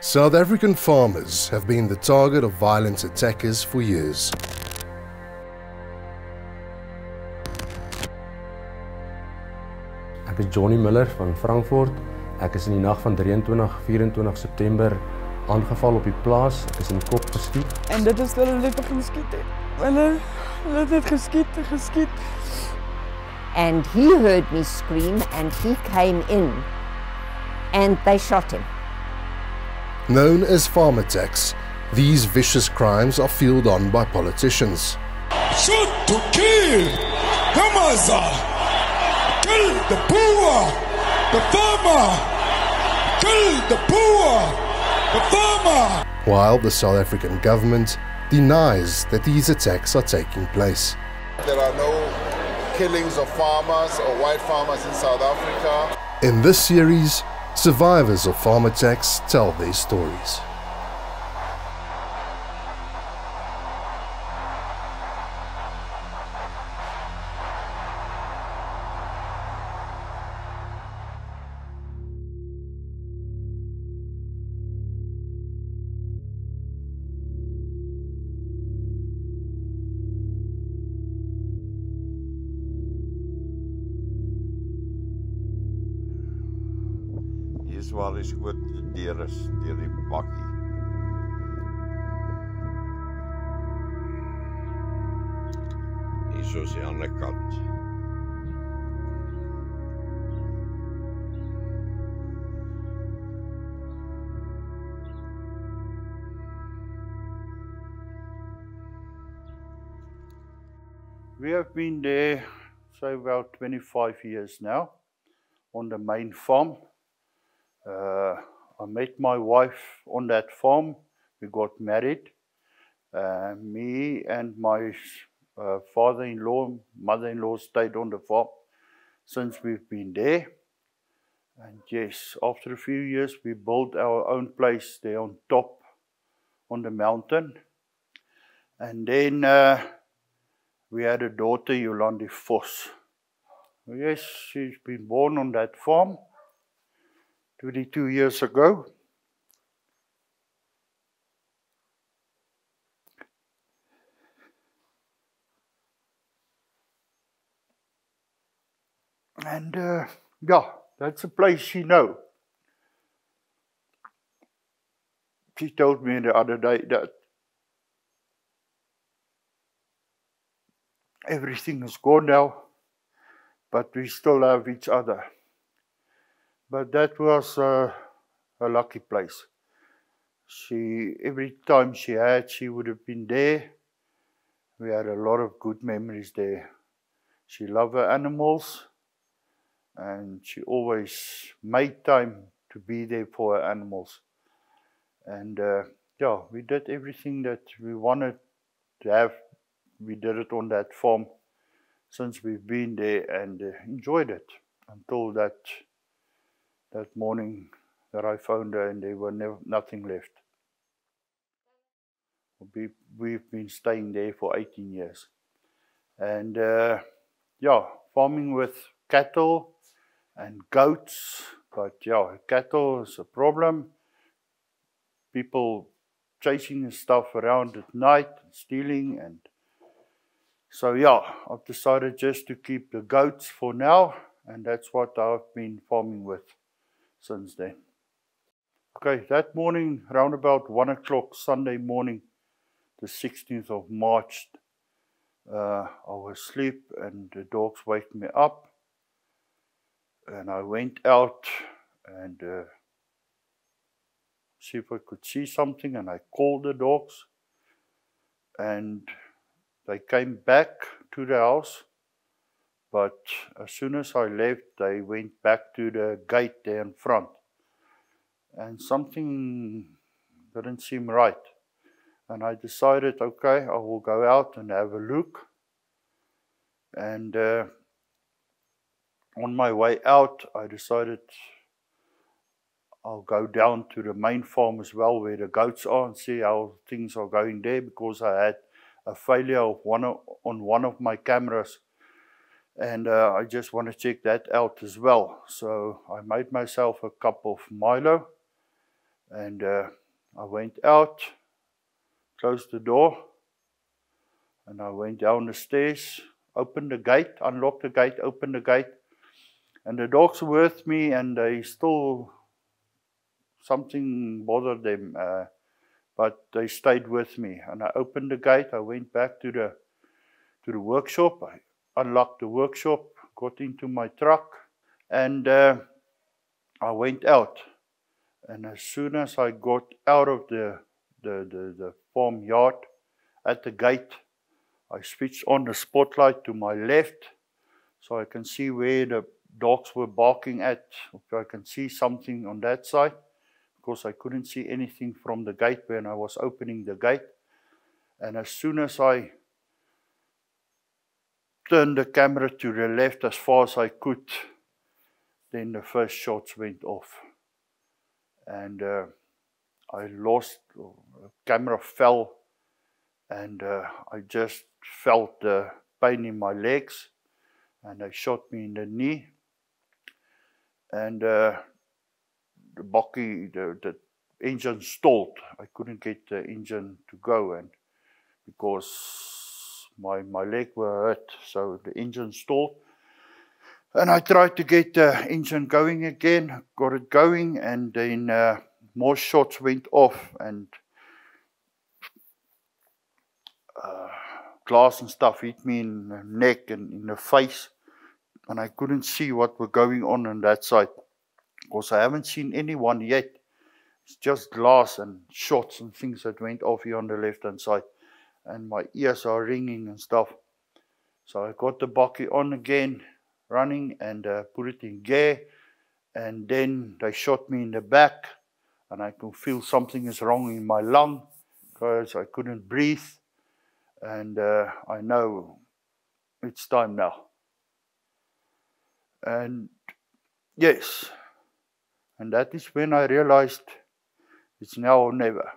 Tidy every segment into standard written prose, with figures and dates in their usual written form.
South African farmers have been the target of violent attackers for years. Ek is Johnny Miller van Frankfurt. Ek is in die nag van 23-24 September aangeval op die plaas. Ek is in die kop geskiet. En dit is hulle net begin skiet het. Hulle het net geskiet. And he heard me scream and he came in and they shot him. Known as farm attacks, these vicious crimes are fueled on by politicians. Shoot to kill! Hamaza! Kill the poor! The farmer! Kill the poor! The farmer! While the South African government denies that these attacks are taking place. There are no killings of farmers or white farmers in South Africa. In this series, survivors of farm attacks tell their stories. Dis waar die skoot deur is, deur die bakkie. Hier is die ander kant. We have been there, say about 25 years now, on the main farm. I met my wife on that farm. We got married. Me and my father-in-law, mother-in-law stayed on the farm since we've been there. And yes, after a few years, we built our own place there on top, on the mountain. And then we had a daughter, Yolandi Vos. Yes, she's been born on that farm 22 years ago. And yeah, that's a place she knows. She told me the other day that everything is gone now, but we still have each other. But that was a lucky place. Every time she would have been there. We had a lot of good memories there. She loved her animals, and she always made time to be there for her animals. And yeah, we did everything that we wanted to have. We did it on that farm since we've been there and enjoyed it until that morning that I found her and there were nothing left. We've been staying there for 18 years. And yeah, farming with cattle and goats. But yeah, cattle is a problem. People chasing stuff around at night, stealing. And so yeah, I've decided just to keep the goats for now. And that's what I've been farming with since then. Okay, that morning, around about 1 o'clock Sunday morning, the 16th of March, I was asleep and the dogs waked me up. And I went out and see if I could see something, and I called the dogs. And they came back to the house. But as soon as I left, they went back to the gate there in front. And something didn't seem right. And I decided, okay, I will go out and have a look. And on my way out, I decided I'll go down to the main farm as well, where the goats are, and see how things are going there, because I had a failure on one of my cameras. And I just want to check that out as well. So I made myself a cup of Milo And I went out, closed the door, and I went down the stairs, opened the gate, unlocked the gate, opened the gate, and the dogs were with me, and they still, something bothered them, but they stayed with me. And I opened the gate, I went back to the workshop, I unlocked the workshop, got into my truck, and I went out. And as soon as I got out of the farmyard at the gate, I switched on the spotlight to my left so I can see where the dogs were barking at, if I can see something on that side, because I couldn't see anything from the gate when I was opening the gate. And as soon as I turned the camera to the left as far as I could, then the first shots went off. And I lost, the camera fell, and I just felt the pain in my legs, and they shot me in the knee. And the bakkie, the engine stalled. I couldn't get the engine to go, and because my leg were hurt, so the engine stalled. And I tried to get the engine going again, got it going, and then more shots went off, and glass and stuff hit me in the neck and in the face, and I couldn't see what was going on that side, because I haven't seen anyone yet. It's just glass and shots and things that went off here on the left-hand side, and my ears are ringing and stuff. So I got the bakkie on again, running, and put it in gear, and then they shot me in the back, and I could feel something is wrong in my lung because I couldn't breathe, and I know it's time now. And yes, and that is when I realized it's now or never.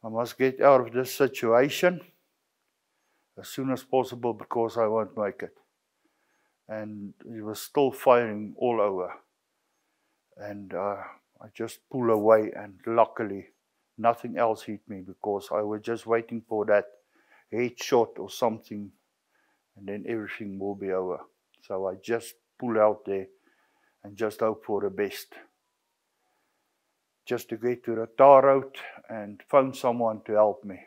I must get out of this situation as soon as possible, because I won't make it. And he was still firing all over. And I just pulled away, and luckily nothing else hit me, because I was just waiting for that headshot or something, and then everything will be over. So I just pulled out there and just hope for the best. Just to get to the tar road and phone someone to help me.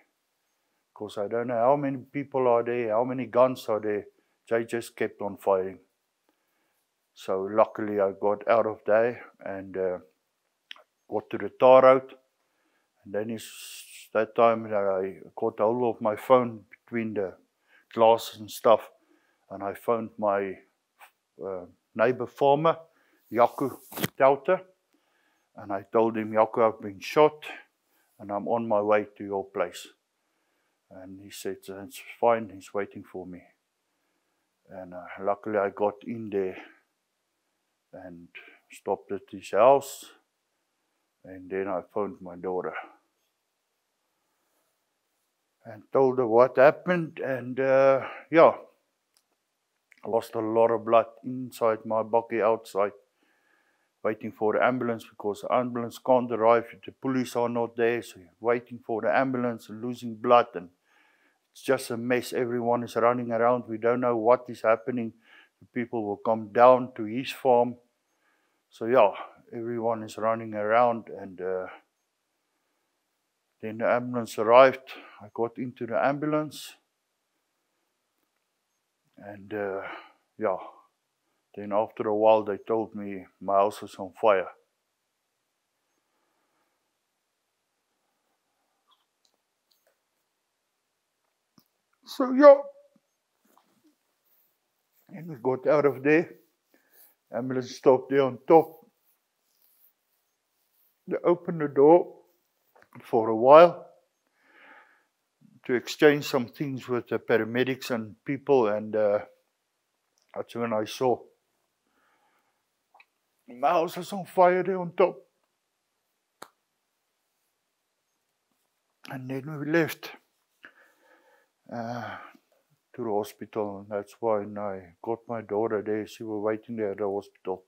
Because I don't know how many people are there, how many guns are there. They just kept on firing. So luckily I got out of there and got to the tar road. And then that time I got hold of my phone between the glasses and stuff. And I phoned my neighbor farmer, Jaco Tauter. And I told him, Jaco, I've been shot and I'm on my way to your place. And he said, it's fine, he's waiting for me. And luckily I got in there and stopped at his house. And then I phoned my daughter and told her what happened. And yeah, I lost a lot of blood inside my bakkie, outside, waiting for the ambulance, because the ambulance can't arrive if the police are not there. So you're waiting for the ambulance and losing blood, and it's just a mess. Everyone is running around. We don't know what is happening. The people will come down to his farm. So yeah, everyone is running around, and then the ambulance arrived. I got into the ambulance, and yeah, then after a while they told me my house was on fire. So yeah, and we got out of there. Ambulance stopped there on top. They opened the door for a while to exchange some things with the paramedics and people, and that's when I saw my house was on fire there on top. And then we left to the hospital, and that's when I got my daughter there. She was waiting there at the hospital.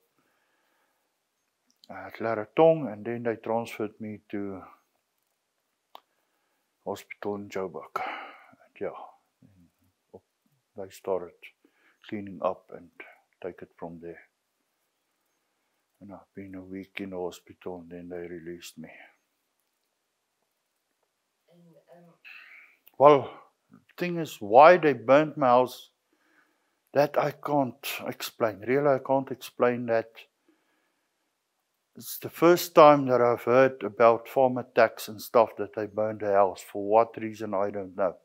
at Laratong, and then they transferred me to hospital in Joburg. And yeah, they started cleaning up and take it from there. And I've been a week in the hospital and then they released me. Well, the thing is, why they burnt my house, that I can't explain. Really, I can't explain that. It's the first time that I've heard about farm attacks and stuff that they burned the house. For what reason, I don't know.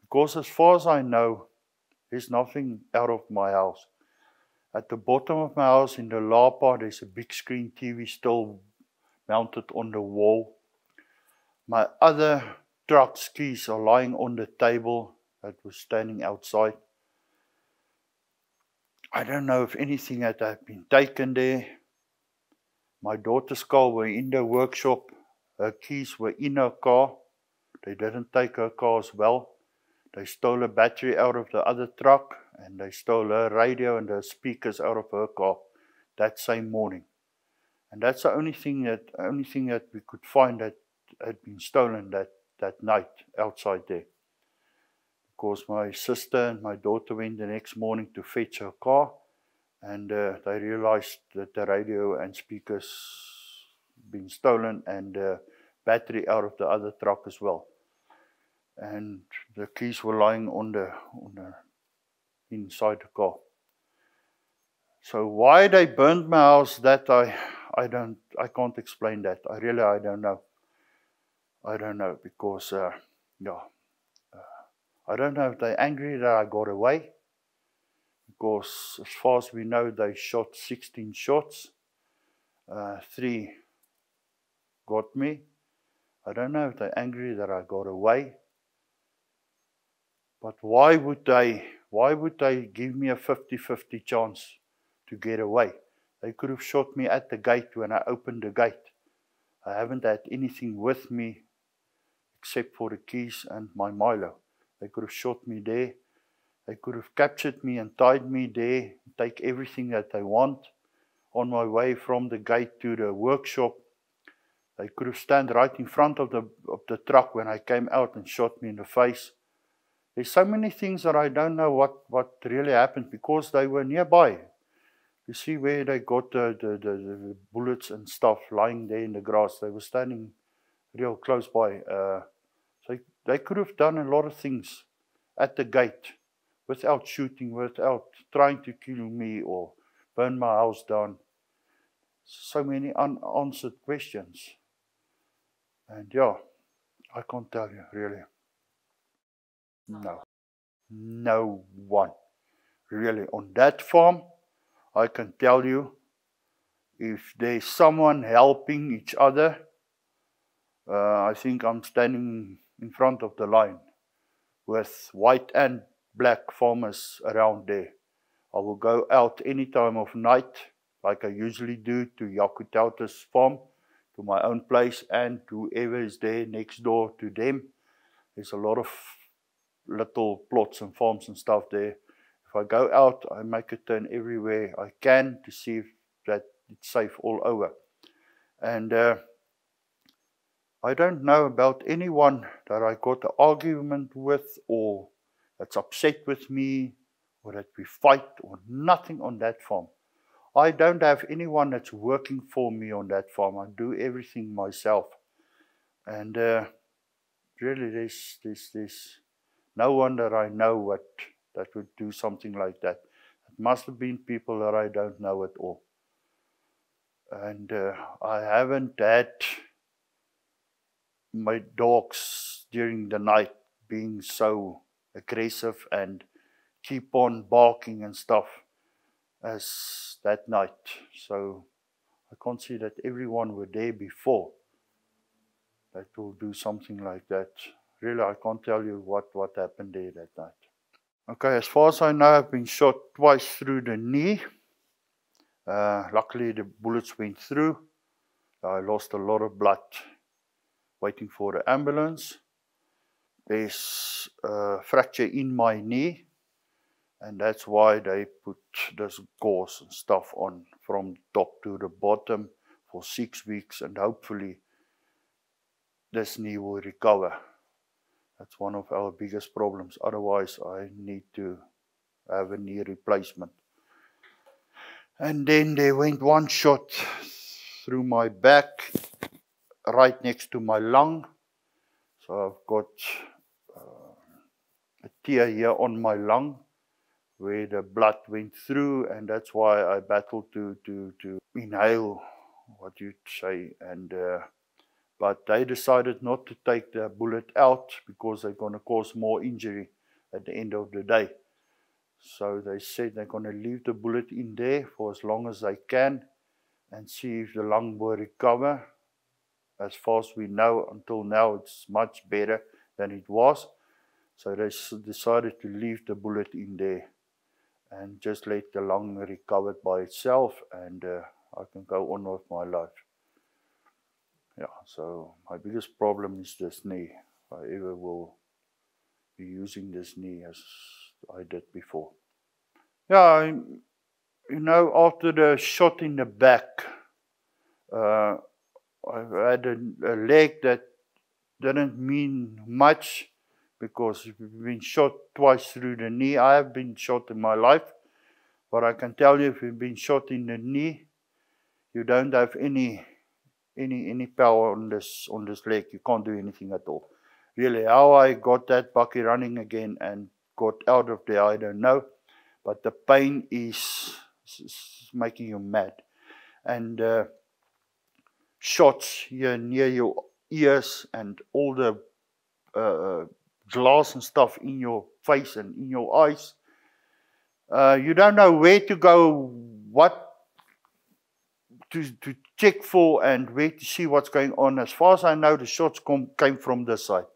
Because as far as I know, there's nothing out of my house. At the bottom of my house in the lapa, there's a big screen TV still mounted on the wall. My other truck's keys are lying on the table that was standing outside. I don't know if anything had been taken there. My daughter's car were in the workshop. Her keys were in her car. They didn't take her car as well. They stole a battery out of the other truck, and they stole her radio and the speakers out of her car that same morning. And that's the only thing that we could find that had been stolen that night outside there. Because my sister and my daughter went the next morning to fetch her car, and they realized that the radio and speakers been stolen, and the battery out of the other truck as well. And the keys were lying on the inside the car. So why they burned my house, that I can't explain that. I don't know. I don't know, because I don't know if they're angry that I got away, because as far as we know, they shot 16 shots. 3 got me. I don't know if they're angry that I got away. But why would they give me a 50-50 chance to get away? They could have shot me at the gate when I opened the gate. I haven't had anything with me except for the keys and my Milo. They could have shot me there. They could have captured me and tied me there, take everything that they want. On my way from the gate to the workshop, they could have stand right in front of the truck when I came out and shot me in the face. There's so many things that I don't know what really happened, because they were nearby. You see where they got the bullets and stuff lying there in the grass. They were standing real close by. So they could have done a lot of things at the gate without shooting, without trying to kill me or burn my house down. So many unanswered questions. And yeah, I can't tell you, really. No one. Really, on that farm, I can tell you, if there's someone helping each other, I think I'm standing in front of the line with white and black farmers around there. I will go out any time of night, like I usually do, to Yakutauta's farm, to my own place, and whoever is there next door to them. There's a lot of little plots and farms and stuff there. If I go out, I make a turn everywhere I can to see if that it's safe all over. And I don't know about anyone that I got an argument with, or that's upset with me, or that we fight, or nothing on that farm. I don't have anyone that's working for me on that farm. I do everything myself. And really, there's no one that I know that would do something like that. It must have been people that I don't know at all. And I haven't had my dogs during the night being so aggressive and keep on barking and stuff as that night. So I can't see that everyone were there before that will do something like that. Really, I can't tell you what happened there that night. Okay, as far as I know, I've been shot twice through the knee. Luckily, the bullets went through. I lost a lot of blood waiting for the ambulance. There's a fracture in my knee, and that's why they put this gauze and stuff on from top to the bottom for 6 weeks, and hopefully this knee will recover. That's one of our biggest problems. Otherwise, I need to have a knee replacement. And then there went one shot through my back, right next to my lung. So I've got a tear here on my lung where the blood went through, and that's why I battled to inhale, what you'd say. And but they decided not to take the bullet out because they're going to cause more injury at the end of the day. So they said they're going to leave the bullet in there for as long as they can and see if the lung will recover. As far as we know, until now, it's much better than it was. So they decided to leave the bullet in there and just let the lung recover by itself, and I can go on with my life. Yeah, so my biggest problem is this knee. If I ever will be using this knee as I did before. Yeah, you know, after the shot in the back, I had a leg that didn't mean much, because if you've been shot twice through the knee, I have been shot in my life, but I can tell you, if you've been shot in the knee, you don't have any power on this leg. You can't do anything at all. Really, how I got that bucky running again and got out of there, I don't know, but the pain is making you mad. And shots here near your ears and all the glass and stuff in your face and in your eyes. You don't know where to go, what to check for, and where to see what's going on. As far as I know, the shots came from this side.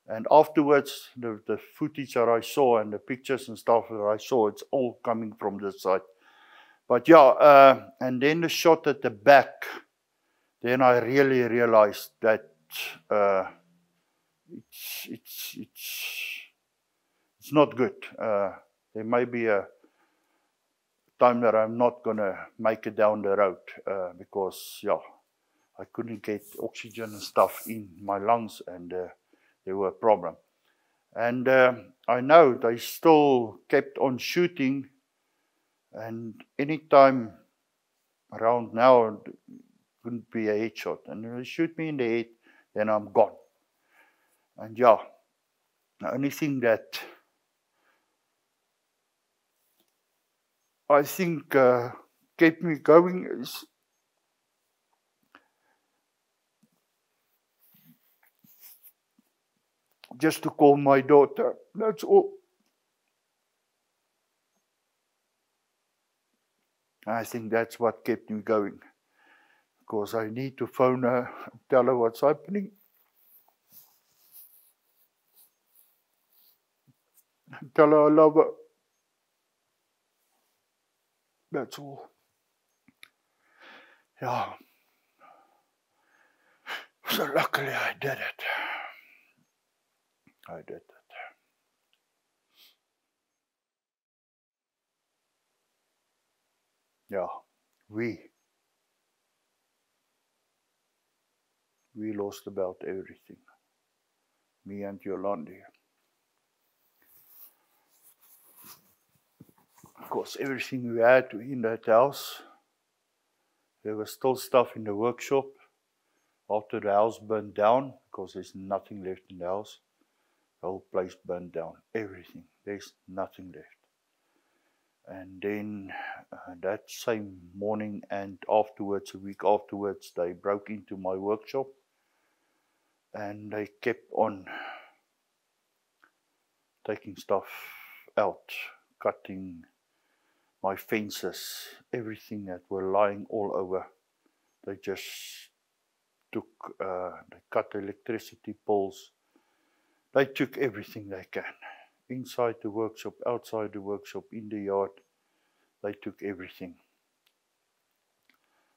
And afterwards, the footage that I saw and the pictures and stuff that I saw, it's all coming from this side. But yeah, and then the shot at the back, then I really realized that it's not good. There may be a time that I'm not going to make it down the road because, yeah, I couldn't get oxygen and stuff in my lungs, and there were a problem. And I know they still kept on shooting, and any time around now, it couldn't be a headshot. And if they shoot me in the head, then I'm gone. And yeah, the only thing that I think kept me going is just to call my daughter. That's all. I think that's what kept me going, because I need to phone her and tell her what's happening. Tell her I love her. That's all. Yeah. So luckily I did it. I did it. Yeah, we lost about everything. Me and Yolandi. Of course, everything we had in that house. There was still stuff in the workshop after the house burned down, because there's nothing left in the house. The whole place burned down. Everything. There's nothing left. And then that same morning and afterwards, a week afterwards, they broke into my workshop and they kept on taking stuff out, cutting my fences, everything that were lying all over. They just took, they cut the electricity poles. They took everything they can. Inside the workshop, outside the workshop, in the yard, they took everything.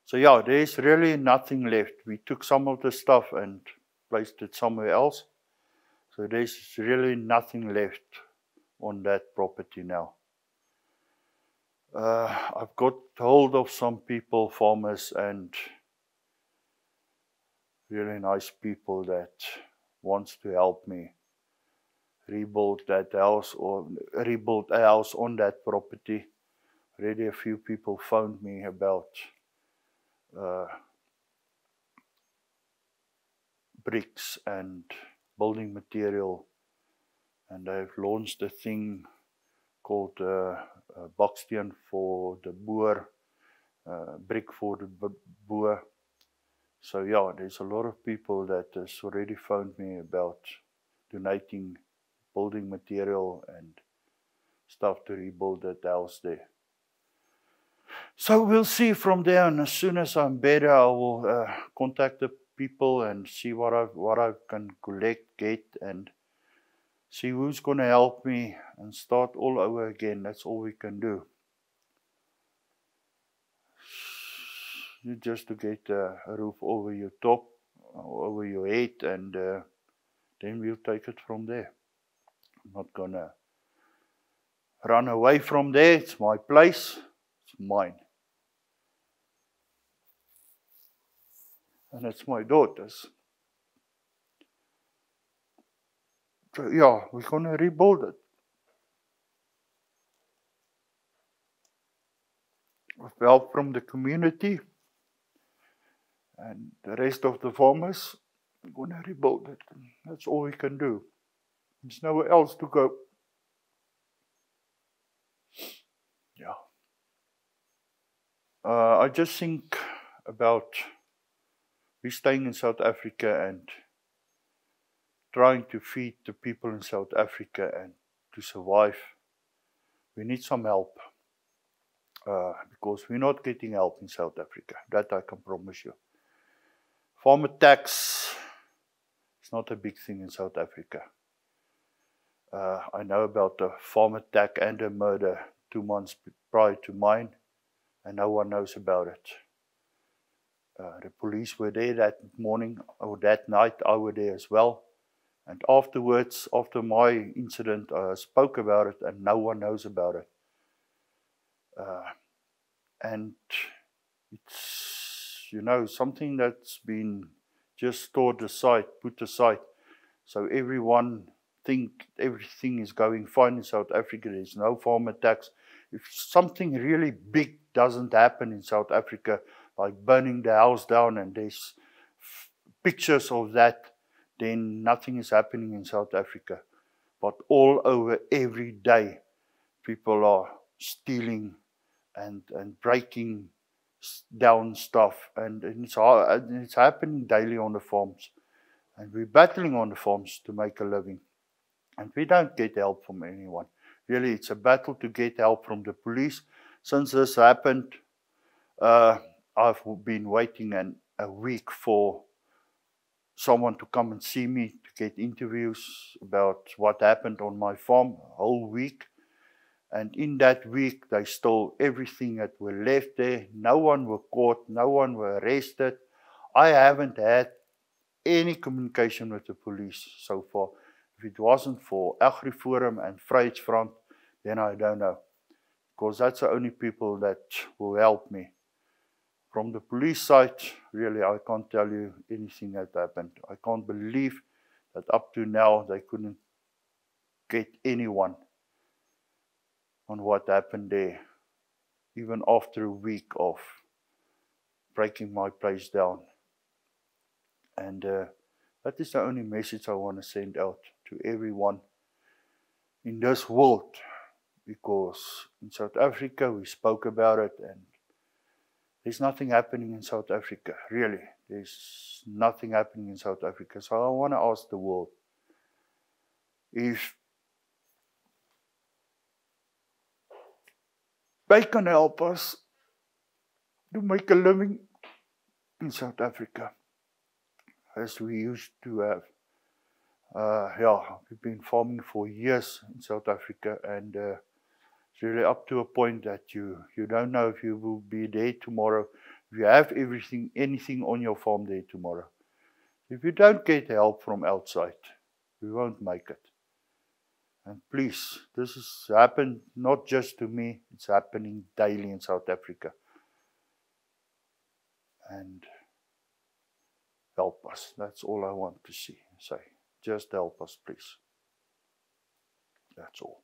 So yeah, there's really nothing left. We took some of the stuff and placed it somewhere else. So there's really nothing left on that property now. I've got hold of some people, farmers, and really nice people that wants to help me rebuild that house or rebuild a house on that property. Already a few people phoned me about bricks and building material, and they've launched a thing called baksteen for the boer, brick for the boer. So yeah, there's a lot of people that has already phoned me about donating building material and stuff to rebuild that house there. So we'll see from there, and as soon as I'm better, I will contact the people and see what I can collect, get, and see who's going to help me and start all over again. That's all we can do. Just to get a roof over your top, over your head, and then we'll take it from there. I'm not going to run away from there. It's my place. It's mine. And it's my daughter's. So yeah, we're going to rebuild it. With help from the community and the rest of the farmers, we're going to rebuild it. That's all we can do. There's nowhere else to go. Yeah. I just think about we staying in South Africa and trying to feed the people in South Africa and to survive. We need some help. Because we're not getting help in South Africa. That I can promise you. Farmer tax is not a big thing in South Africa. I know about the farmer tax and the murder 2 months prior to mine, and no one knows about it. The police were there that morning, or that night I was there as well. And afterwards, after my incident, I spoke about it and no one knows about it. And it's, something that's been just stored aside, put aside. So everyone think everything is going fine in South Africa. There's no farmer tax. If something really big doesn't happen in South Africa, like burning the house down and there's pictures of that, then nothing is happening in South Africa. But all over every day, people are stealing and breaking down stuff, and it's happening daily on the farms, and we're battling on the farms to make a living, and we don't get help from anyone. Really, it's a battle to get help from the police. Since this happened, I've been waiting a week for someone to come and see me to get interviews about what happened on my farm, a whole week. And in that week, they stole everything that were left there. No one were caught. No one were arrested. I haven't had any communication with the police so far. If it wasn't for AgriForum and Vryheidsfront, then I don't know. Because that's the only people that will help me. From the police side, really, I can't tell you anything that happened. I can't believe that up to now, they couldn't get anyone on what happened there, even after a week of breaking my place down. And that is the only message I want to send out to everyone in this world, because in South Africa we spoke about it, and there's nothing happening in South Africa, really. There's nothing happening in South Africa. So I want to ask the world, if they can help us to make a living in South Africa, as we used to have. We've been farming for years in South Africa, and it's really up to a point that you don't know if you will be there tomorrow, if you have anything on your farm there tomorrow. If you don't get help from outside, we won't make it. And please, this has happened not just to me, it's happening daily in South Africa. And help us. That's all I want to say. Just help us, please. That's all.